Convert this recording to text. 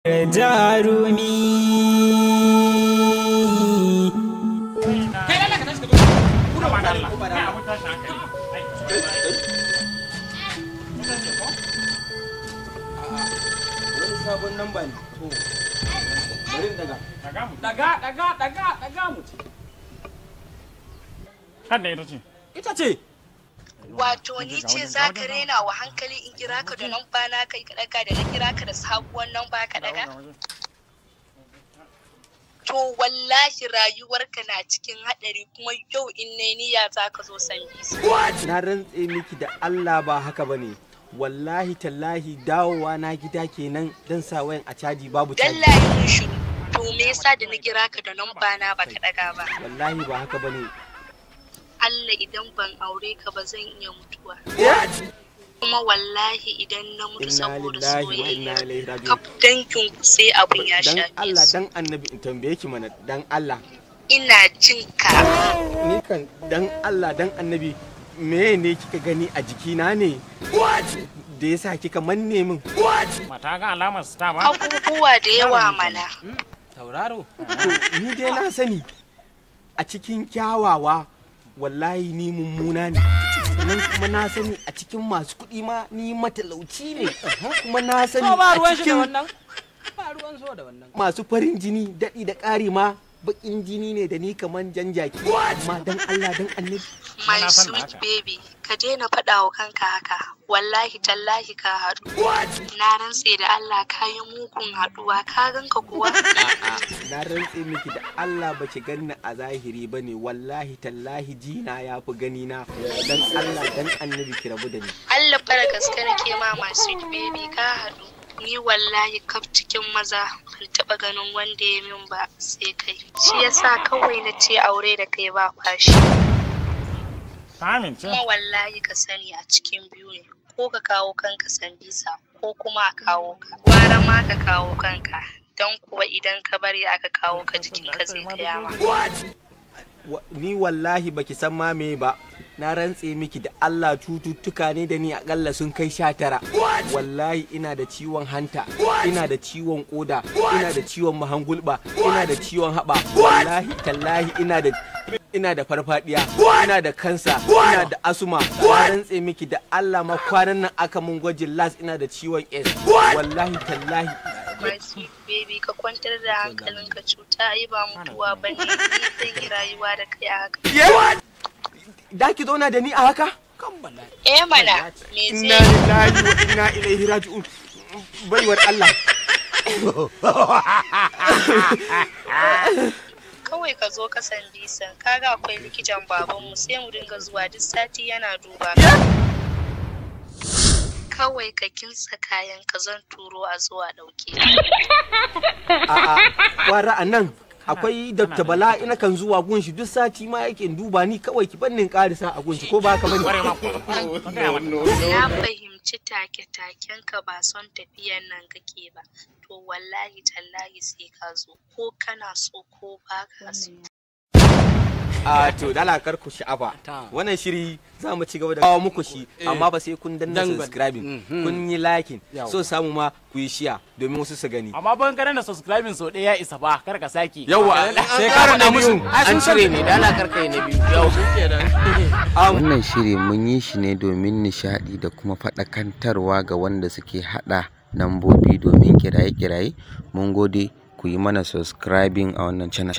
Jarumi. Sabon namba ne. Bari daga mu. Kada ita ce. Ita ce. Wato ni ce za ka rena wa hankali in kira ka da namba na kai ka daga da na kira ka da sabuwar namba ka daga? To wallahi rayuwarka na cikin haɗari kuma yau in ne niyya za ka zo Sambisa. Na rantse miki da Allah ba haka bane. Wallahi tallahi dawowa na gida kenan dan sa wayan a caji babu caji. Dallahi mun shiru. To me yasa da na kira ka da namba na baka daga ba? Wallahi ba haka bane. Allah idan ban aure ka ba zan iya mutuwa. Kuma wallahi idan na mutu saboda soyayya kaf dangin ku sai abun ya shafe su. Dan Allah dan Annabi in tambaye ki mana dan Allah. Ina jin ka. Ni kan dan Allah dan Annabi me ne kika gani a jikina ne? Da yasa kika manne min? Mata ga alamar star ba? Abubuwa da yawa mana. Tauraro. Ni dai na sani a cikin kyawawa wallahi ni mummuna ne. Sannan kuma na sani a cikin masu kuɗi ma ni matalauci ne. Kuma na sani a cikin masu farin jini daɗi da ƙari ma baƙin jini ne da ni kaman jan jaki. Amma dan Allah dan Annabi. My sweet baby, ka daina faɗa wa kanka haka. Wallahi tallahi ka haɗu. Na rantse da Allah ka yi mugun haɗuwa, ka ganka kuwa. Na rantse miki da Allah baki ganni a zahiri bane, wallahi tallahi jina ya fi gani na. Dan Allah dan Annabi ki rabu da ni. Allah fara gaske nake ma my sweet baby ka haɗu. Ni wallahi kaf cikin maza ban taɓa ganin wanda ya min ba sai kai. Shi yasa kawai na ce aure da kai ba fashi. Kuma wallahi ka sani a cikin biyu ne, ko ka kawo kanka Sambisa ko kuma a kawo ka. Gwara ma ka kawo kanka, don kuwa idan ka bari aka kawo ka jikin ka zai kaya ma. Ni wallahi baki san ma me ba. Na rantse miki da Allah cututtuka ne da ni akalla sun kai 19. Wallahi ina da ciwon hanta, ina da ciwon koda, ina da ciwon mahangulba, ina da ciwon haba. Wallahi tallahi ina da farfadiya, ina da kansa, ina da asuma. Na rantse miki da Allah ma kwanan nan aka mun gwajin las ina da ciwon S. Wallahi tallahi. My sweet baby ka kwantar da hankalinka, cuta ai ba mutuwa bane. Ni zan yi rayuwa da kai a haka. Da ki zauna da ni a haka? Eh mana, me zai? Inna lillahi wa inna ilaihi raji'un. Baiwar Allah. Kawai ka zo ka Sambisa, kaga akwai likitan babanmu sai mu dinga zuwa duk sati yana duba. Kawai ka kinsa kayan ka zan turo a zuwa dauke. A'a, wara anan akwai Dr. Bala ina kan zuwa gunshi duk sati ma yake duba ni, kawai ki bannin karisa a gunshi ko ba ka bane. Na fahimci take-taken ka ba son tafiyan nan kake ba. To wallahi tallahi sai ka zo, ko kana so ko ba ka so. To dala kar ku sha'afa. Wannan shiri za mu ci gaba da kawo muku shi, amma ba sai kun danna subscribing, kun yi liking, so samu ma ku yi share domin wasu su gani. Amma ban kana da subscribing so ɗaya ya isa ba, kar ka saki. Yawa sai ka rana musu an cire ne, dala kar kai na biyu. Yau shikenan. Wannan shiri mun yi shi ne domin nishadi da kuma faɗakantarwa ga wanda suke hada nambobi domin kiraye-kiraye. Mun gode ku yi mana subscribing a wannan channel.